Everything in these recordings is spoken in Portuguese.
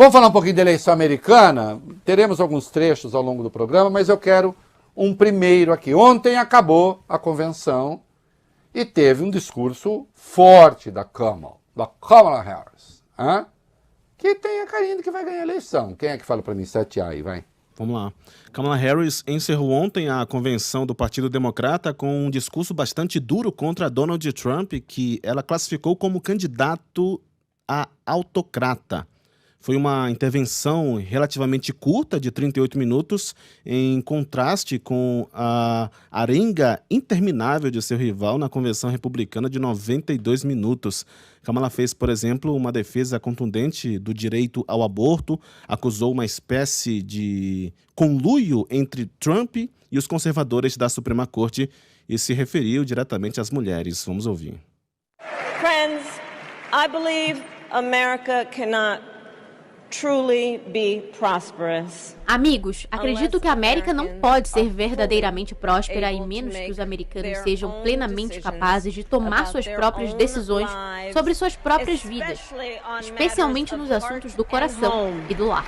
Vamos falar um pouquinho da eleição americana? Teremos alguns trechos ao longo do programa, mas eu quero um primeiro aqui. Ontem acabou a convenção e teve um discurso forte da Kamala Harris, que tem a carinha de que vai ganhar a eleição. Quem é que fala para mim 7A aí, vai? Vamos lá. Kamala Harris encerrou ontem a convenção do Partido Democrata com um discurso bastante duro contra Donald Trump, que ela classificou como candidato a autocrata. Foi uma intervenção relativamente curta, de 38 minutos, em contraste com a arenga interminável de seu rival na convenção republicana de 92 minutos. Kamala fez, por exemplo, uma defesa contundente do direito ao aborto, acusou uma espécie de conluio entre Trump e os conservadores da Suprema Corte e se referiu diretamente às mulheres. Vamos ouvir. Friends, I believe America cannot truly be prosperous. Amigos, acredito que a América não pode ser verdadeiramente próspera a menos que os americanos sejam plenamente capazes de tomar suas próprias decisões sobre suas próprias vidas, especialmente nos assuntos do coração e do lar.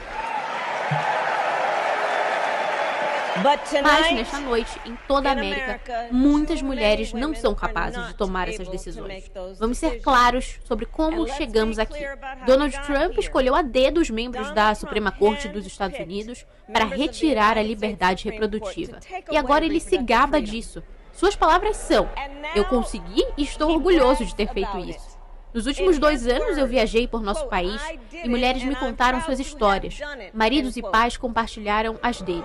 Mas, nesta noite, em toda a América, muitas mulheres não são capazes de tomar essas decisões. Vamos ser claros sobre como chegamos aqui. Donald Trump escolheu a dedo os membros da Suprema Corte dos Estados Unidos para retirar a liberdade reprodutiva. E agora ele se gaba disso. Suas palavras são: eu consegui e estou orgulhoso de ter feito isso. Nos últimos 2 anos, eu viajei por nosso país e mulheres me contaram suas histórias. Maridos e pais compartilharam as deles.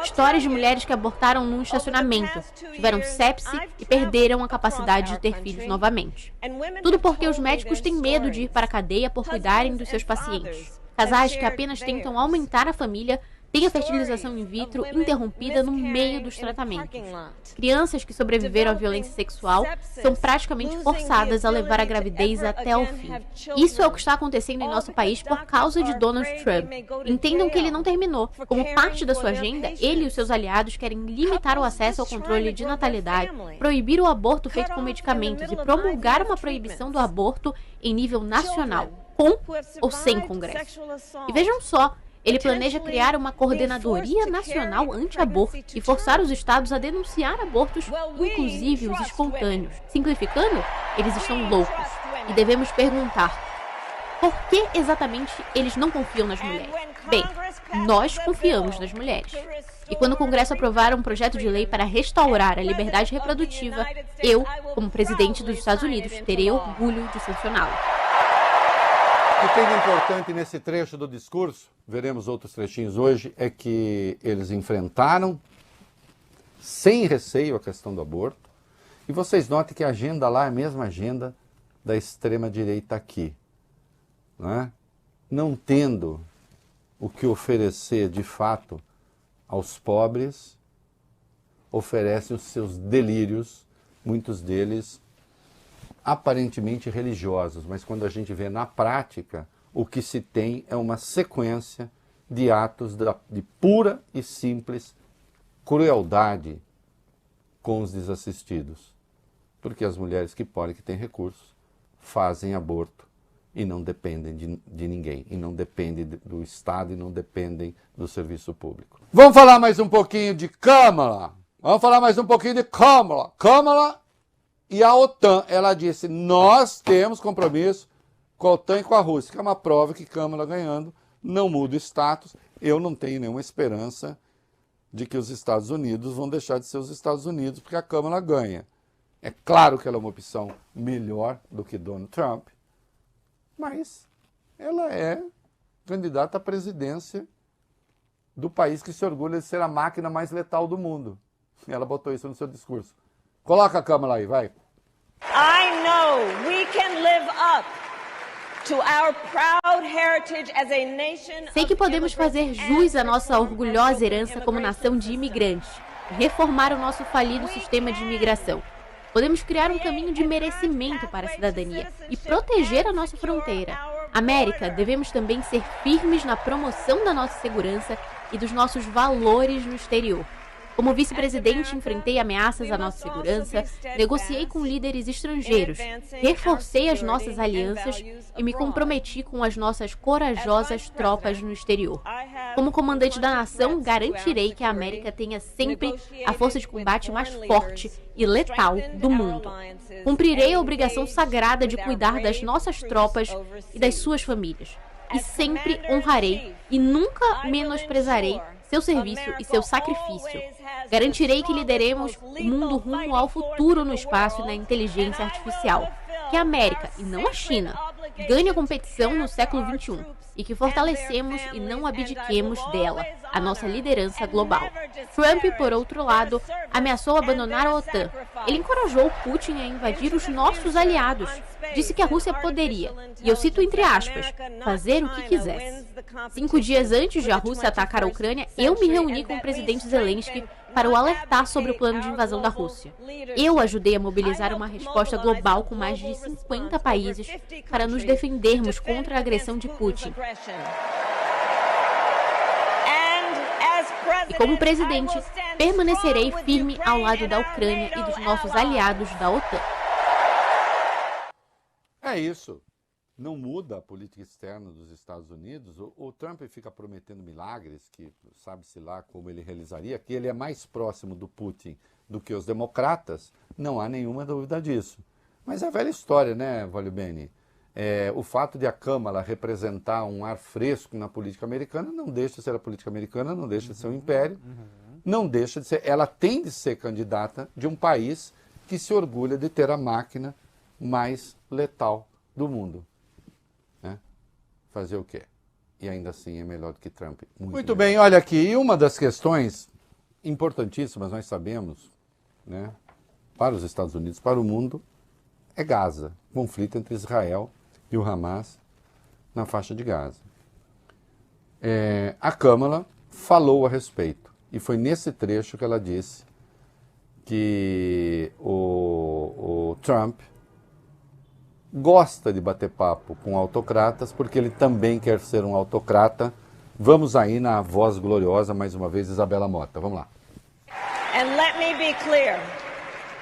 Histórias de mulheres que abortaram num estacionamento, tiveram sepse e perderam a capacidade de ter filhos novamente. Tudo porque os médicos têm medo de ir para a cadeia por cuidarem dos seus pacientes. Casais que apenas tentam aumentar a família têm a fertilização in vitro interrompida no meio dos tratamentos. Crianças que sobreviveram à violência sexual são praticamente forçadas a levar a gravidez até o fim. Isso é o que está acontecendo em nosso país por causa de Donald Trump. Entendam que ele não terminou. Como parte da sua agenda, ele e os seus aliados querem limitar o acesso ao controle de natalidade, proibir o aborto feito com medicamentos e promulgar uma proibição do aborto em nível nacional, com ou sem Congresso. E vejam só, ele planeja criar uma coordenadoria nacional anti-aborto e forçar os estados a denunciar abortos, inclusive os espontâneos. Simplificando, eles estão loucos. E devemos perguntar: por que exatamente eles não confiam nas mulheres? Bem, nós confiamos nas mulheres. E quando o Congresso aprovar um projeto de lei para restaurar a liberdade reprodutiva, eu, como presidente dos Estados Unidos, terei orgulho de sancioná-lo. O que tem de importante nesse trecho do discurso, veremos outros trechinhos hoje, é que eles enfrentaram sem receio a questão do aborto. E vocês notem que a agenda lá é a mesma agenda da extrema-direita aqui. Não tendo o que oferecer de fato aos pobres, oferece os seus delírios, muitos deles aparentemente religiosos, mas quando a gente vê na prática, o que se tem é uma sequência de atos de pura e simples crueldade com os desassistidos. Porque as mulheres que podem, que têm recursos, fazem aborto e não dependem de ninguém, e não dependem do Estado, e não dependem do serviço público. Vamos falar mais um pouquinho de Kamala. Kamala e a OTAN, ela disse: nós temos compromisso com a OTAN e com a Rússia, que é uma prova que Kamala ganhando não muda o status. Eu não tenho nenhuma esperança de que os Estados Unidos vão deixar de ser os Estados Unidos porque a Kamala ganha. É claro que ela é uma opção melhor do que Donald Trump, mas ela é candidata à presidência do país que se orgulha de ser a máquina mais letal do mundo. Ela botou isso no seu discurso. Coloca a Kamala aí, vai. I know we can live up to our proud heritage as a nation. Sei que podemos fazer jus à nossa orgulhosa herança como nação de imigrantes, reformar o nosso falido sistema de imigração. Podemos criar um caminho de merecimento para a cidadania e proteger a nossa fronteira. América, devemos também ser firmes na promoção da nossa segurança e dos nossos valores no exterior. Como vice-presidente, enfrentei ameaças à nossa segurança, negociei com líderes estrangeiros, reforcei as nossas alianças e me comprometi com as nossas corajosas tropas no exterior. Como comandante da nação, garantirei que a América tenha sempre a força de combate mais forte e letal do mundo. Cumprirei a obrigação sagrada de cuidar das nossas tropas e das suas famílias. E sempre honrarei e nunca menosprezarei seu serviço e seu sacrifício. Garantirei que lideremos o mundo rumo ao futuro no espaço e na inteligência artificial. Que a América, e não a China, ganhe a competição no século XXI e que fortalecemos e não abdiquemos dela, a nossa liderança global. Trump, por outro lado, ameaçou abandonar a OTAN. Ele encorajou Putin a invadir os nossos aliados. Disse que a Rússia poderia, e eu cito entre aspas, fazer o que quisesse. 5 dias antes de a Rússia atacar a Ucrânia, eu me reuni com o presidente Zelensky para o alertar sobre o plano de invasão da Rússia. Eu ajudei a mobilizar uma resposta global com mais de 50 países para nos defendermos contra a agressão de Putin. E como presidente, permanecerei firme ao lado da Ucrânia e dos nossos aliados da OTAN. É isso. Não muda a política externa dos Estados Unidos. O Trump fica prometendo milagres, que sabe-se lá como ele realizaria, que ele é mais próximo do Putin do que os democratas, não há nenhuma dúvida disso. Mas é a velha história, né, Valio Bene? O fato de a Câmara representar um ar fresco na política americana não deixa de ser a política americana, não deixa de ser um império, não deixa de ser... Ela tem de ser candidata de um país que se orgulha de ter a máquina mais letal do mundo. Fazer o quê? E ainda assim é melhor do que Trump. Muito bem, olha aqui, e uma das questões importantíssimas, nós sabemos, né, para os Estados Unidos, para o mundo, é Gaza. Conflito entre Israel e o Hamas na faixa de Gaza. A Câmara falou a respeito, e foi nesse trecho que ela disse que o Trump gosta de bater papo com autocratas, porque ele também quer ser um autocrata. Vamos aí na voz gloriosa, mais uma vez, Isabela Mota. Vamos lá. And let me be clear.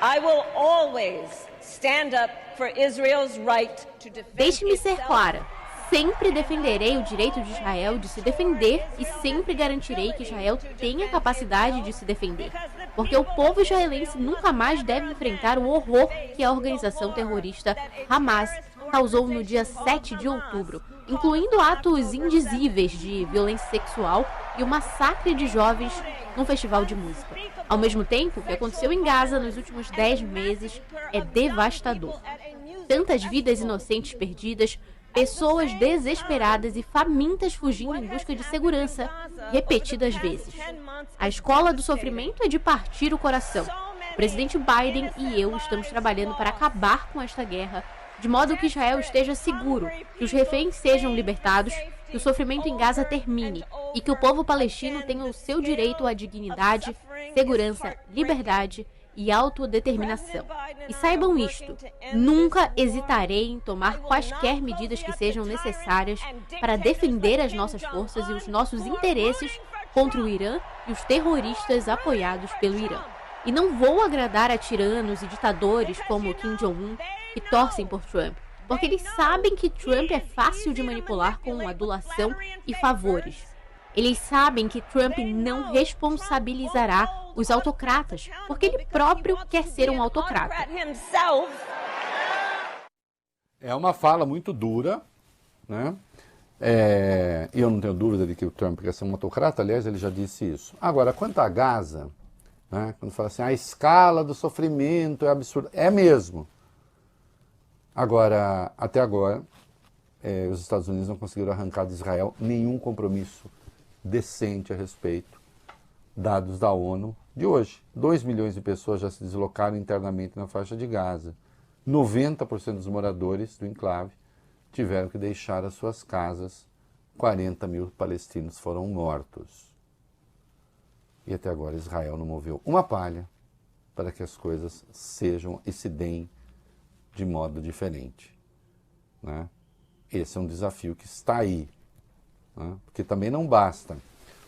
I will always stand up for Israel's right to defend. Deixe-me ser clara. Sempre defenderei o direito de Israel de se defender e sempre garantirei que Israel tenha capacidade de se defender. Porque o povo israelense nunca mais deve enfrentar o horror que a organização terrorista Hamas causou no dia 7 de outubro, incluindo atos indizíveis de violência sexual e o massacre de jovens num festival de música. Ao mesmo tempo, o que aconteceu em Gaza nos últimos 10 meses é devastador. Tantas vidas inocentes perdidas, pessoas desesperadas e famintas fugindo em busca de segurança, repetidas vezes. A escola do sofrimento é de partir o coração. O presidente Biden e eu estamos trabalhando para acabar com esta guerra, de modo que Israel esteja seguro, que os reféns sejam libertados, que o sofrimento em Gaza termine e que o povo palestino tenha o seu direito à dignidade, segurança, liberdade e autodeterminação. E saibam isto, nunca hesitarei em tomar quaisquer medidas que sejam necessárias para defender as nossas forças e os nossos interesses contra o Irã e os terroristas apoiados pelo Irã. E não vou agradar a tiranos e ditadores como Kim Jong-un que torcem por Trump, porque eles sabem que Trump é fácil de manipular com adulação e favores. Eles sabem que Trump não responsabilizará os autocratas, porque ele próprio quer ser um autocrata. É uma fala muito dura, né? E eu não tenho dúvida de que o Trump quer ser um autocrata, aliás, ele já disse isso. Agora, quanto a Gaza, né, quando fala assim, a escala do sofrimento é absurda, é mesmo. Agora, até agora, os Estados Unidos não conseguiram arrancar de Israel nenhum compromisso decente a respeito, dados da ONU de hoje. 2 milhões de pessoas já se deslocaram internamente na faixa de Gaza. 90% dos moradores do enclave tiveram que deixar as suas casas. 40 mil palestinos foram mortos. E até agora Israel não moveu uma palha para que as coisas sejam e se deem de modo diferente, né? Esse é um desafio que está aí, né? Porque também não basta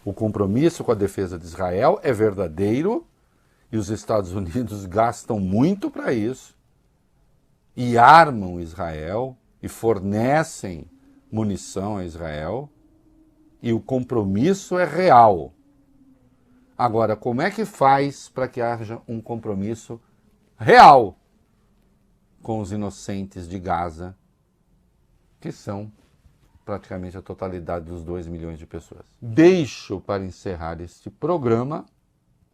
O compromisso com a defesa de Israel é verdadeiro e os Estados Unidos gastam muito para isso e armam Israel e fornecem munição a Israel e o compromisso é real. Agora, como é que faz para que haja um compromisso real com os inocentes de Gaza, que são praticamente a totalidade dos 2 milhões de pessoas? Deixo para encerrar este programa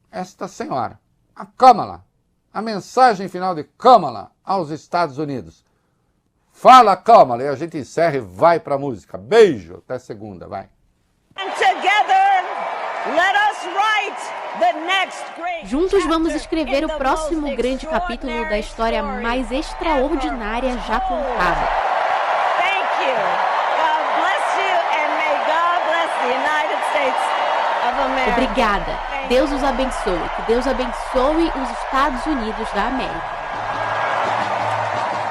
esta senhora, a Kamala, a mensagem final de Kamala aos Estados Unidos. Fala, Kamala, e a gente encerra e vai para a música. Beijo, até segunda, vai. Juntos vamos escrever o próximo grande capítulo da história mais extraordinária já contada. Obrigada. Deus os abençoe. Que Deus abençoe os Estados Unidos da América.